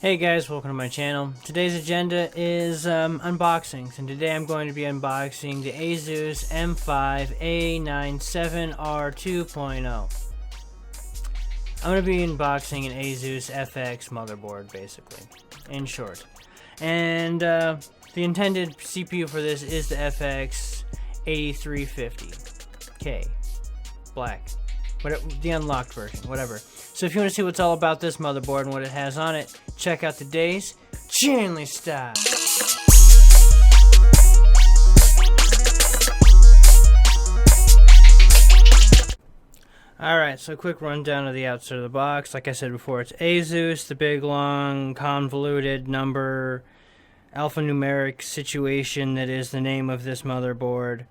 Hey guys, welcome to my channel. Today's agenda is unboxings, and today I'm going to be unboxing the ASUS M5A97 R2.0. I'm going to be unboxing an ASUS FX motherboard, basically, in short. And the intended CPU for this is the FX 8350K, black, the unlocked version, whatever. So if you want to see what's all about this motherboard and what it has on it, check out today's Chanley Style. Alright, so quick rundown of the outside of the box. Like I said before, it's ASUS, the big, long, convoluted number, alphanumeric situation that is the name of this motherboard.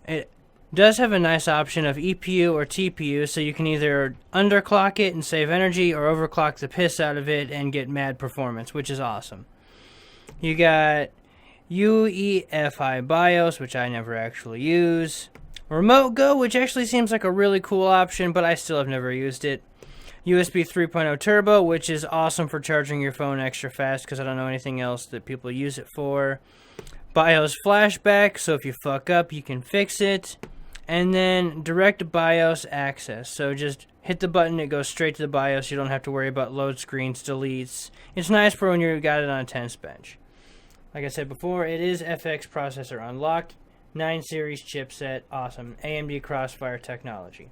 It does have a nice option of EPU or TPU, so you can either underclock it and save energy or overclock the piss out of it and get mad performance, which is awesome. You got Uefi Bios, which I never actually use. Remote Go, which actually seems like a really cool option, but I still have never used it. USB 3.0 Turbo, which is awesome for charging your phone extra fast because I don't know anything else that people use it for. BIOS flashback, so if you fuck up, you can fix it. And then direct BIOS access, so just hit the button, it goes straight to the BIOS. You don't have to worry about load screens, deletes. It's nice for when you got it on a tense bench. Like I said before, it is FX processor unlocked, 9 series chipset, awesome, AMD Crossfire technology.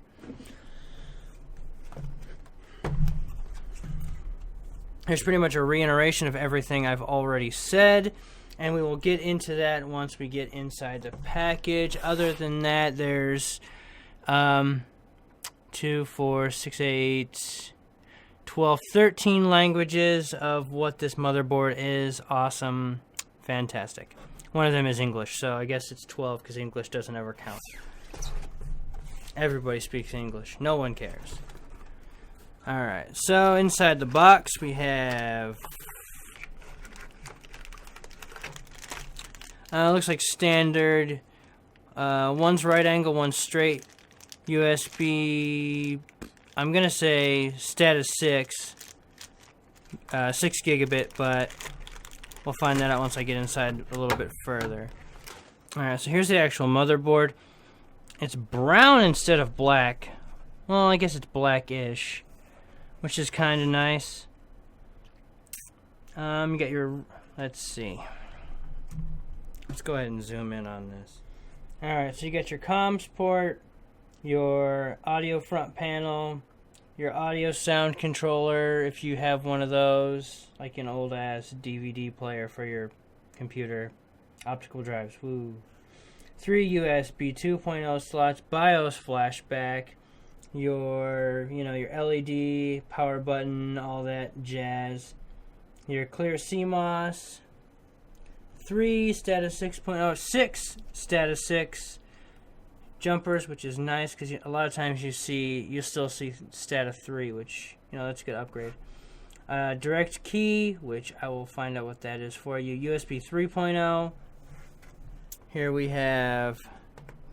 Here's pretty much a reiteration of everything I've already said, and we will get into that once we get inside the package. Other than that, there's 2, 4, 6, 8, 12, 13 languages of what this motherboard is. Awesome. Fantastic. One of them is English, so I guess it's 12 because English doesn't ever count. Everybody speaks English. No one cares. Alright, so inside the box we have... looks like standard. One's right angle, one's straight. USB, I'm gonna say status 6. 6 gigabit, but we'll find that out once I get inside a little bit further. Alright, so here's the actual motherboard. It's brown instead of black. Well, I guess it's blackish, which is kind of nice. You got your, let's see. Let's go ahead and zoom in on this. Alright, so you got your comms port, your audio front panel, your audio sound controller if you have one of those, like an old ass DVD player for your computer, optical drives, woo. 3 USB 2.0 slots, BIOS flashback, your LED, power button, all that jazz, your clear CMOS, 3 status 6.0, 6 status 6 jumpers, which is nice because a lot of times you still see status 3, which that's a good upgrade. Direct key, which I will find out what that is for you. USB 3.0. Here we have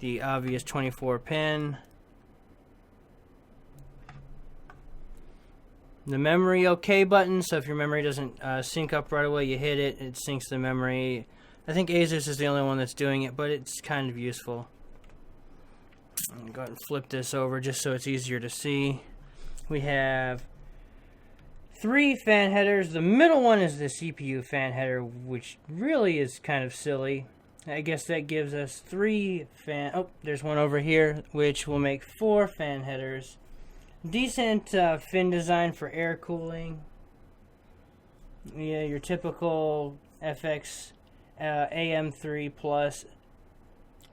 the obvious 24 pin. The memory OK button, so if your memory doesn't sync up right away, you hit it, it syncs the memory. I think ASUS is the only one that's doing it, but it's kind of useful. I'll go ahead and flip this over just so it's easier to see. We have 3 fan headers. The middle one is the CPU fan header, which really is kind of silly. I guess that gives us 3 fan... Oh, there's one over here, which will make 4 fan headers. Decent fin design for air cooling. Yeah, your typical FX AM3 Plus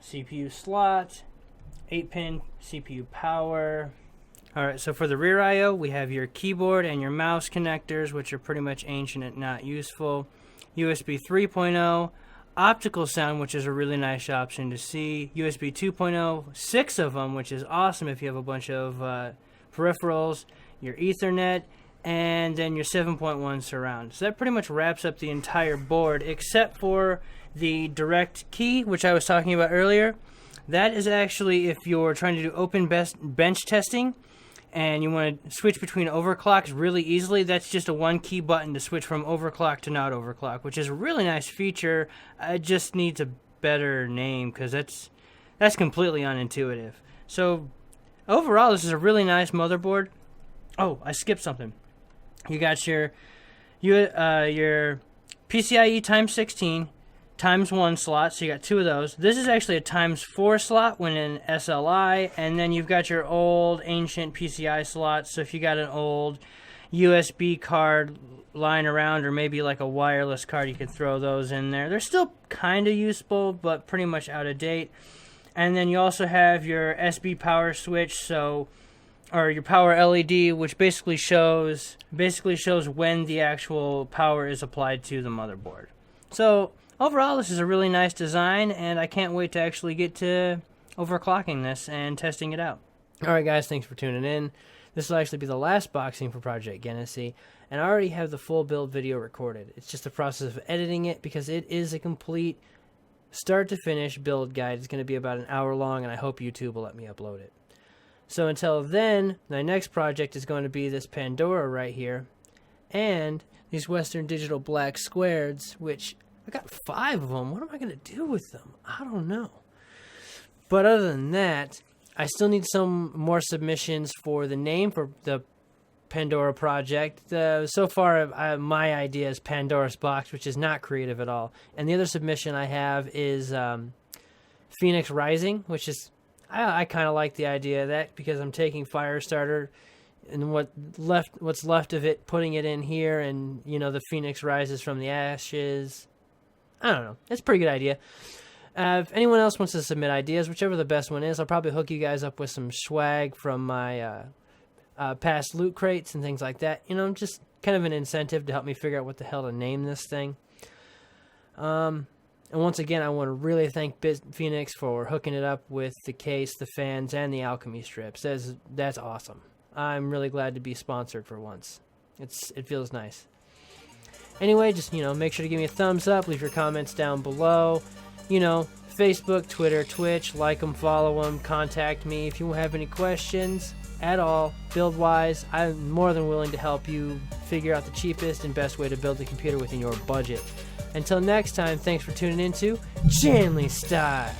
CPU slot. 8-pin CPU power. Alright, so for the rear I/O, we have your keyboard and your mouse connectors, which are pretty much ancient and not useful. USB 3.0. Optical sound, which is a really nice option to see. USB 2.0. 6 of them, which is awesome if you have a bunch of... peripherals, your Ethernet, and then your 7.1 surround. So that pretty much wraps up the entire board, except for the direct key, which I was talking about earlier. That is actually if you're trying to do open bench testing and you want to switch between overclocks really easily, that's just a 1-key button to switch from overclock to not overclock, which is a really nice feature. It just needs a better name because that's completely unintuitive. So overall, this is a really nice motherboard. Oh, I skipped something. You got your PCIe times 16 times 1 slot, so you got 2 of those. This is actually a times 4 slot when in SLI, and then you've got your old ancient PCI slots. So if you got an old USB card lying around, or maybe like a wireless card, you could throw those in there. They're still kind of useful, but pretty much out of date. And then you also have your SB power switch, or your power LED, which basically shows when the actual power is applied to the motherboard. So overall, this is a really nice design, and I can't wait to actually get to overclocking this and testing it out. Alright guys, thanks for tuning in. This will actually be the last boxing for Project Genesee, and I already have the full build video recorded. It's just a process of editing it because it is a complete start to finish build guide. It's going to be about an hour long, and I hope YouTube will let me upload it. So until then, my next project is going to be this Pandora right here, and these Western Digital black squares, which I got 5 of them. What am I going to do with them? I don't know. But other than that, I still need some more submissions for the name for the Pandora project. So far, my idea is Pandora's Box, which is not creative at all. And the other submission I have is Phoenix Rising, which is, I kind of like the idea of that because I'm taking Firestarter and what's left of it, putting it in here, and the Phoenix rises from the ashes. I don't know. It's a pretty good idea. If anyone else wants to submit ideas, whichever the best one is, I'll probably hook you guys up with some swag from my past loot crates and things like that. Just kind of an incentive to help me figure out what the hell to name this thing. And once again, I want to really thank Phoenix for hooking it up with the case, the fans, and the alchemy strips. That's awesome. I'm really glad to be sponsored for once. It feels nice. Anyway, just, make sure to give me a thumbs up, leave your comments down below. Facebook, Twitter, Twitch, like them, follow them, contact me if you have any questions at all, build-wise. I'm more than willing to help you figure out the cheapest and best way to build a computer within your budget. Until next time, thanks for tuning into Janley Style.